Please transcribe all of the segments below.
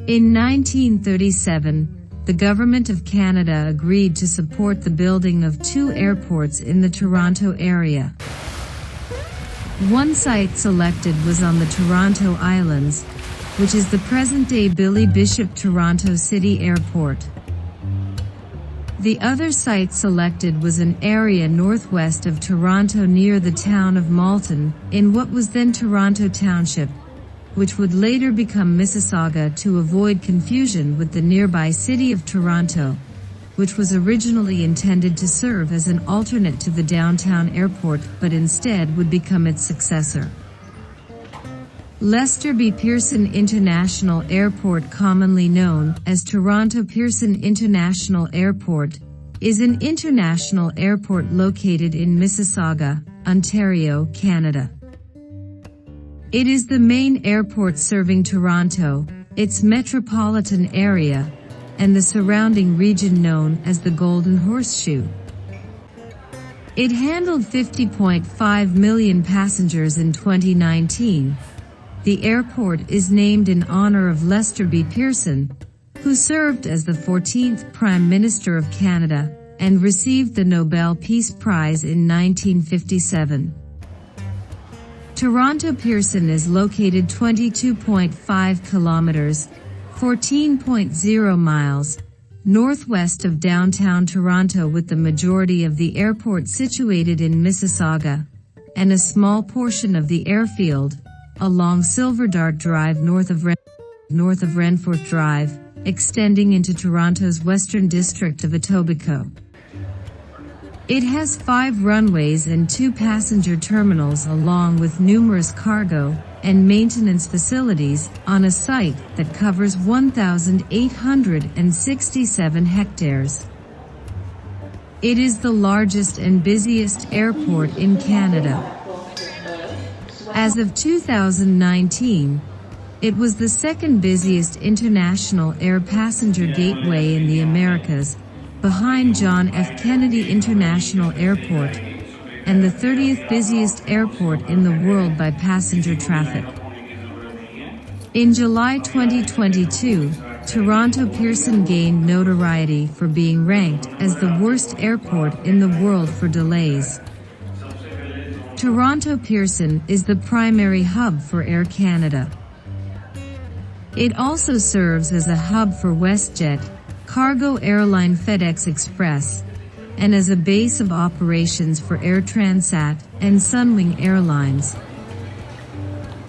In 1937, the Government of Canada agreed to support the building of 2 airports in the Toronto area. One site selected was on the Toronto Islands, which is the present-day Billy Bishop Toronto City Airport. The other site selected was an area northwest of Toronto near the town of Malton, in what was then Toronto Township, which would later become Mississauga to avoid confusion with the nearby city of Toronto, which was originally intended to serve as an alternate to the downtown airport but instead would become its successor. Lester B. Pearson International Airport, commonly known as Toronto Pearson International Airport, is an international airport located in Mississauga, Ontario, Canada. It is the main airport serving Toronto, its metropolitan area, and the surrounding region known as the Golden Horseshoe. It handled 50.5 million passengers in 2019. The airport is named in honor of Lester B. Pearson, who served as the 14th Prime Minister of Canada and received the Nobel Peace Prize in 1957. Toronto Pearson is located 22.5 kilometers, 14.0 miles, northwest of downtown Toronto, with the majority of the airport situated in Mississauga, and a small portion of the airfield along Silver Dart Drive north of Renforth Drive, extending into Toronto's western district of Etobicoke. It has 5 runways and 2 passenger terminals along with numerous cargo and maintenance facilities on a site that covers 1,867 hectares. It is the largest and busiest airport in Canada. As of 2019, it was the 2nd busiest international air passenger gateway in the Americas, behind John F. Kennedy International Airport, and the 30th busiest airport in the world by passenger traffic. In July 2022, Toronto Pearson gained notoriety for being ranked as the worst airport in the world for delays. Toronto Pearson is the primary hub for Air Canada. It also serves as a hub for WestJet, cargo airline FedEx Express, and as a base of operations for Air Transat and Sunwing Airlines.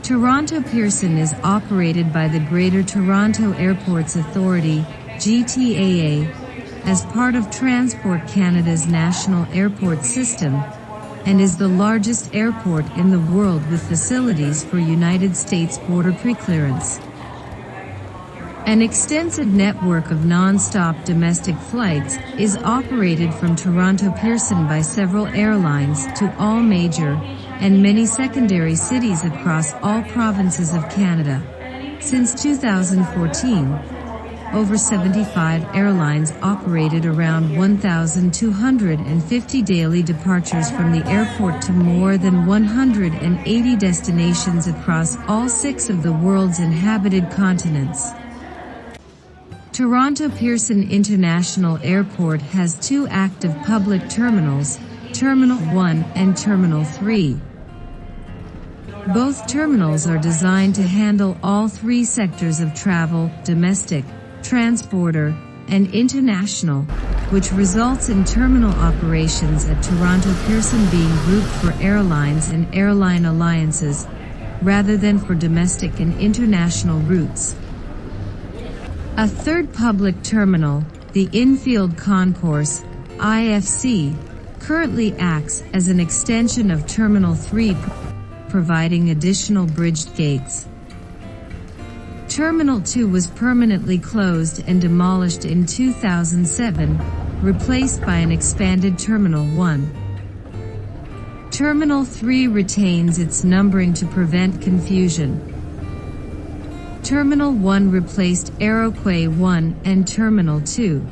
Toronto Pearson is operated by the Greater Toronto Airports Authority, GTAA, as part of Transport Canada's national airport system, and is the largest airport in the world with facilities for United States border preclearance. An extensive network of non-stop domestic flights is operated from Toronto Pearson by several airlines to all major and many secondary cities across all provinces of Canada. Since 2014, over 75 airlines operated around 1,250 daily departures from the airport to more than 180 destinations across all 6 of the world's inhabited continents. Toronto Pearson International Airport has 2 active public terminals, Terminal 1 and Terminal 3. Both terminals are designed to handle all 3 sectors of travel, domestic, transporter, and international, which results in terminal operations at Toronto Pearson being grouped for airlines and airline alliances, rather than for domestic and international routes. A third public terminal, the Infield Concourse, IFC, currently acts as an extension of Terminal 3, providing additional bridged gates. Terminal 2 was permanently closed and demolished in 2007, replaced by an expanded Terminal 1. Terminal 3 retains its numbering to prevent confusion. Terminal 1 replaced Aeroquay 1 and Terminal 2.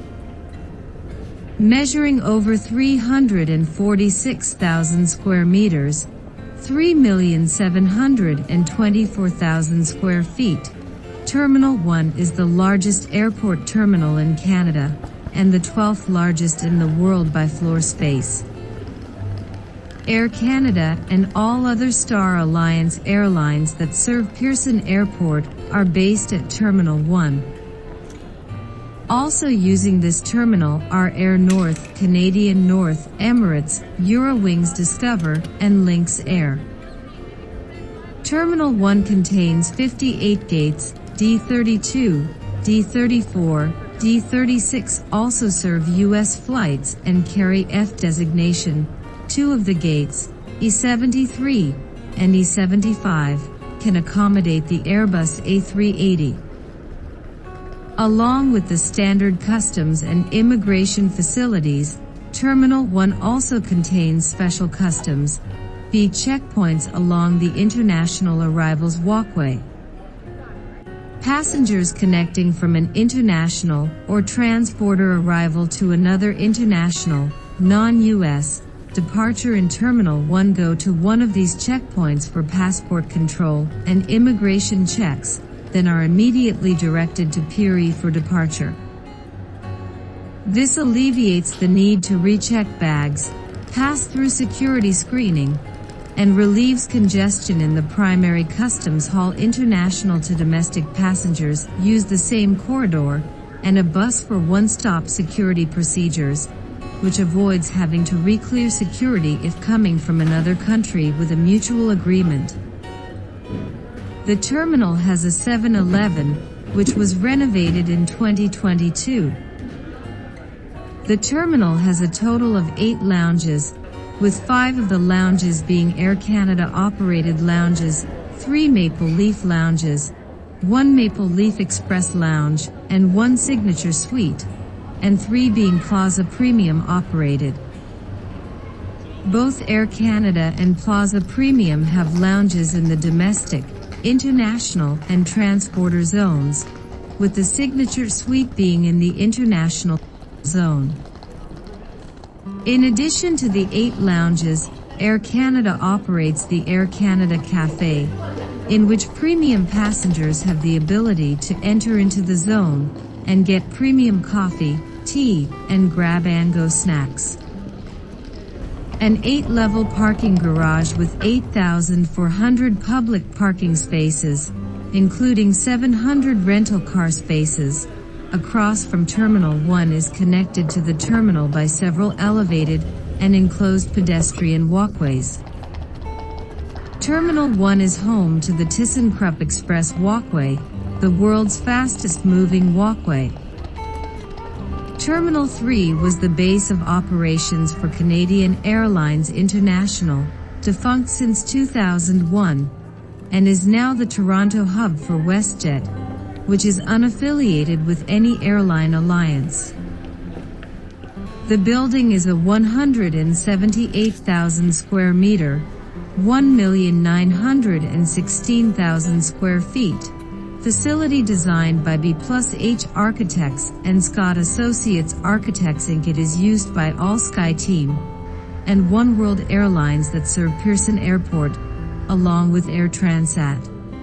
Measuring over 346,000 square meters, 3,724,000 square feet, Terminal 1 is the largest airport terminal in Canada, and the 12th largest in the world by floor space. Air Canada and all other Star Alliance airlines that serve Pearson Airport are based at Terminal 1. Also using this terminal are Air North, Canadian North, Emirates, Eurowings Discover, and Lynx Air. Terminal 1 contains 58 gates. D32, D34, D36 also serve U.S. flights and carry F designation. Two of the gates, E73 and E75, can accommodate the Airbus A380. Along with the standard customs and immigration facilities, Terminal 1 also contains special customs B checkpoints along the international arrivals walkway. Passengers connecting from an international or transborder arrival to another international, non-US, departure in Terminal 1 go to one of these checkpoints for passport control and immigration checks, then are immediately directed to Pier E for departure. This alleviates the need to recheck bags, pass through security screening, and relieves congestion in the primary customs hall. International to domestic passengers use the same corridor and a bus for one-stop security procedures, which avoids having to re-clear security if coming from another country with a mutual agreement. The terminal has a 7-Eleven, which was renovated in 2022. The terminal has a total of 8 lounges, with 5 of the lounges being Air Canada operated lounges, 3 Maple Leaf lounges, 1 Maple Leaf Express lounge, and 1 Signature Suite, and 3 being Plaza Premium operated. Both Air Canada and Plaza Premium have lounges in the domestic, international, and transporter zones, with the Signature Suite being in the international zone. In addition to the 8 lounges, Air Canada operates the Air Canada Café, in which premium passengers have the ability to enter into the zone and get premium coffee, tea, and grab-and-go snacks. An 8-level parking garage with 8,400 public parking spaces, including 700 rental car spaces, across from Terminal 1 is connected to the terminal by several elevated and enclosed pedestrian walkways. Terminal 1 is home to the ThyssenKrupp Express Walkway, the world's fastest moving walkway. Terminal 3 was the base of operations for Canadian Airlines International, defunct since 2001, and is now the Toronto hub for WestJet, which is unaffiliated with any airline alliance. The building is a 178,000 square meter, 1,916,000 square feet, facility designed by B+H Architects and Scott Associates Architects Inc. It is used by All Sky Team and One World Airlines that serve Pearson Airport, along with Air Transat,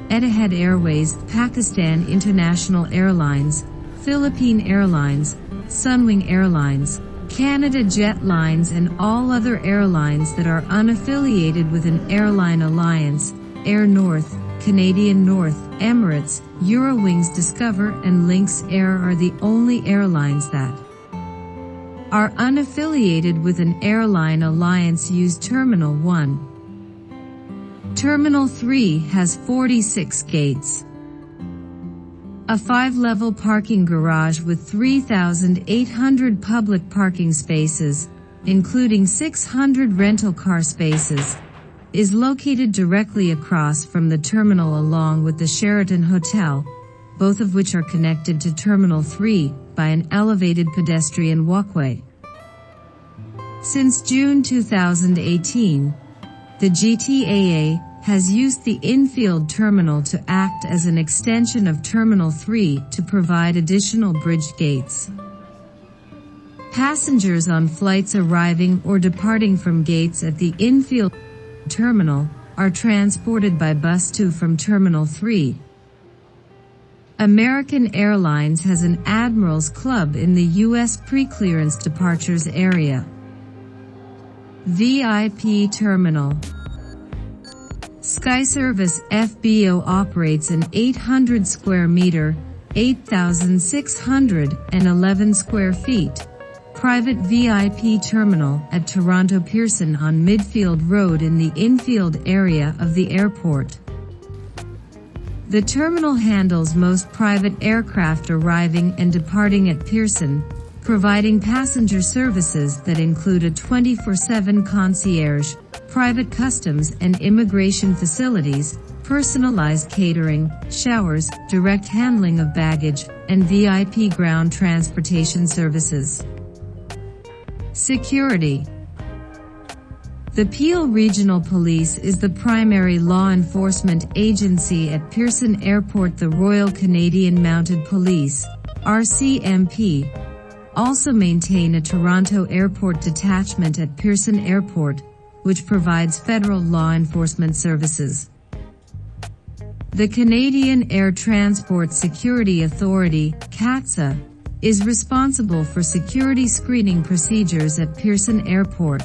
Etihad Airways, Pakistan International Airlines, Philippine Airlines, Sunwing Airlines, Canada Jet Lines, and all other airlines that are unaffiliated with an airline alliance. Air North, Canadian North, Emirates, Eurowings Discover, and Lynx Air are the only airlines that are unaffiliated with an airline alliance. Use Terminal 1. Terminal 3 has 46 gates. A 5-level parking garage with 3,800 public parking spaces, including 600 rental car spaces, is located directly across from the terminal along with the Sheraton Hotel, both of which are connected to Terminal 3 by an elevated pedestrian walkway. Since June 2018, the GTAA has used the Infield terminal to act as an extension of Terminal 3 to provide additional bridge gates. Passengers on flights arriving or departing from gates at the Infield terminal are transported by bus to from Terminal 3. American Airlines has an Admirals Club in the U.S. pre-clearance departures area. VIP Terminal. SkyService FBO operates an 800 square meter, 8,611 square feet, private VIP terminal at Toronto Pearson on Midfield Road in the Infield area of the airport. The terminal handles most private aircraft arriving and departing at Pearson, providing passenger services that include a 24/7 concierge, private customs and immigration facilities, personalized catering, showers, direct handling of baggage, and VIP ground transportation services. Security. The Peel Regional Police is the primary law enforcement agency at Pearson Airport. The Royal Canadian Mounted Police, RCMP, also maintain a Toronto Airport detachment at Pearson Airport, which provides federal law enforcement services. The Canadian Air Transport Security Authority, CATSA, is responsible for security screening procedures at Pearson Airport.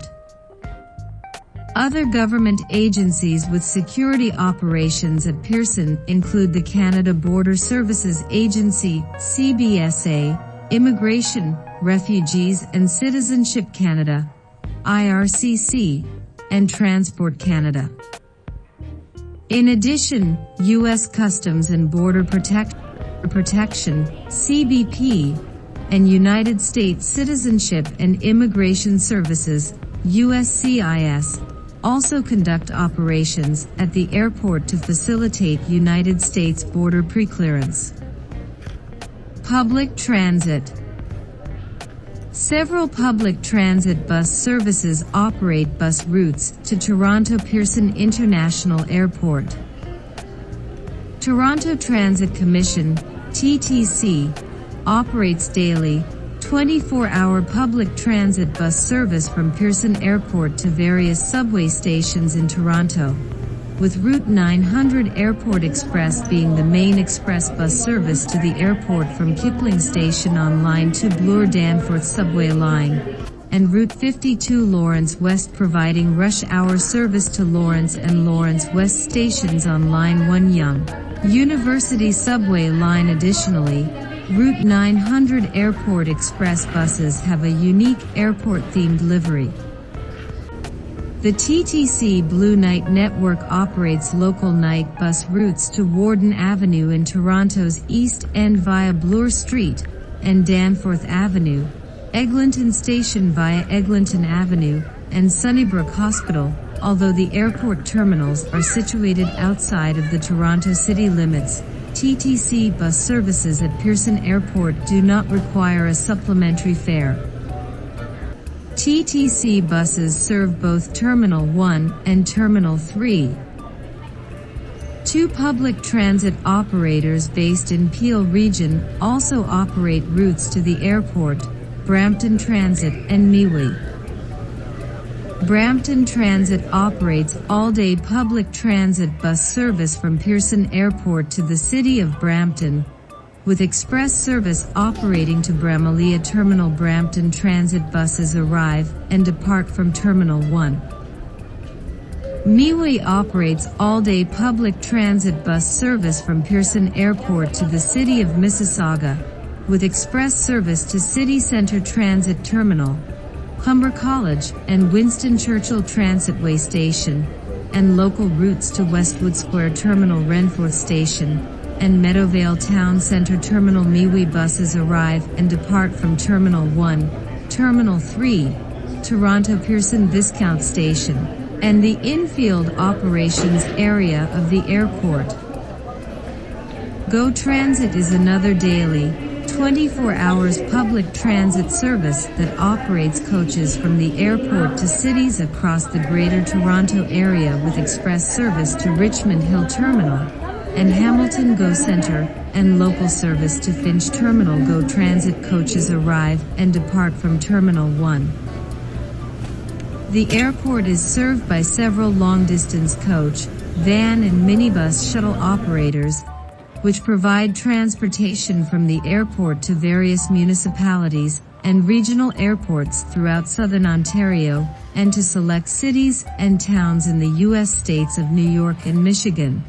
Other government agencies with security operations at Pearson include the Canada Border Services Agency, CBSA, Immigration, Refugees and Citizenship Canada, IRCC, and Transport Canada. In addition, U.S. Customs and Border Protection, CBP, and United States Citizenship and Immigration Services, USCIS, also conduct operations at the airport to facilitate United States border preclearance. Public transit. Several public transit bus services operate bus routes to Toronto Pearson International Airport. Toronto Transit Commission, TTC, operates daily, 24-hour public transit bus service from Pearson Airport to various subway stations in Toronto, with Route 900 Airport Express being the main express bus service to the airport from Kipling Station on Line 2 Bloor-Danforth subway line, and Route 52 Lawrence West providing rush-hour service to Lawrence and Lawrence West stations on Line 1 Yonge University subway line. Additionally, Route 900 Airport Express buses have a unique airport-themed livery. The TTC Blue Night Network operates local night bus routes to Warden Avenue in Toronto's East End via Bloor Street and Danforth Avenue, Eglinton Station via Eglinton Avenue, and Sunnybrook Hospital, although the airport terminals are situated outside of the Toronto city limits. TTC bus services at Pearson Airport do not require a supplementary fare. TTC buses serve both Terminal 1 and Terminal 3. Two public transit operators based in Peel Region also operate routes to the airport, Brampton Transit and MeWe. Brampton Transit operates all-day public transit bus service from Pearson Airport to the city of Brampton, with express service operating to Bramalea Terminal. Brampton Transit buses arrive and depart from Terminal 1. MeWe operates all-day public transit bus service from Pearson Airport to the city of Mississauga, with express service to City Centre Transit Terminal, Humber College and Winston Churchill Transitway Station, and local routes to Westwood Square Terminal, Renforth Station, and Meadowvale Town Centre Terminal. MeWe buses arrive and depart from Terminal 1, Terminal 3, Toronto Pearson Viscount Station, and the Infield operations area of the airport. GO Transit is another daily, 24 hours public transit service that operates coaches from the airport to cities across the Greater Toronto Area, with express service to Richmond Hill Terminal and Hamilton GO Centre, and local service to Finch Terminal. GO Transit coaches arrive and depart from Terminal 1. The airport is served by several long-distance coach, van and minibus shuttle operators, which provide transportation from the airport to various municipalities and regional airports throughout southern Ontario, and to select cities and towns in the U.S. states of New York and Michigan.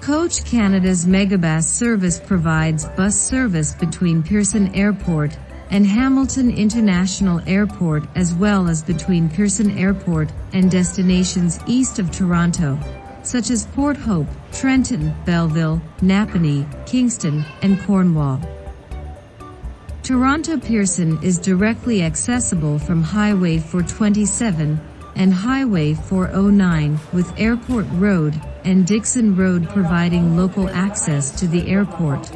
Coach Canada's Megabus service provides bus service between Pearson Airport and Hamilton International Airport, as well as between Pearson Airport and destinations east of Toronto, such as Port Hope, Trenton, Belleville, Napanee, Kingston, and Cornwall. Toronto Pearson is directly accessible from Highway 427 and Highway 409, with Airport Road and Dixon Road providing local access to the airport.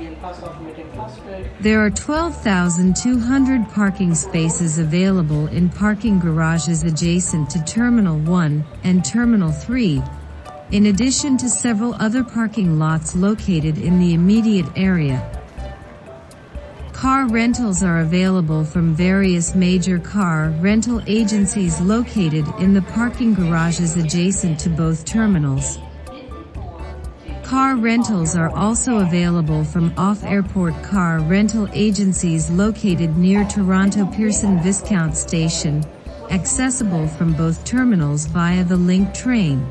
There are 12,200 parking spaces available in parking garages adjacent to Terminal 1 and Terminal 3, in addition to several other parking lots located in the immediate area. Car rentals are available from various major car rental agencies located in the parking garages adjacent to both terminals. Car rentals are also available from off-airport car rental agencies located near Toronto Pearson Viscount Station, accessible from both terminals via the Link train.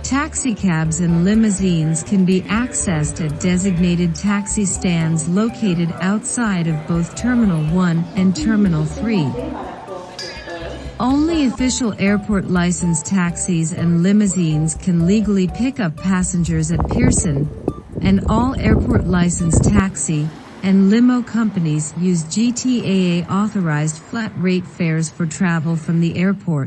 Taxicabs and limousines can be accessed at designated taxi stands located outside of both Terminal 1 and Terminal 3. Only official airport licensed taxis and limousines can legally pick up passengers at Pearson, and all airport licensed taxi and limo companies use GTAA authorized flat rate fares for travel from the airport.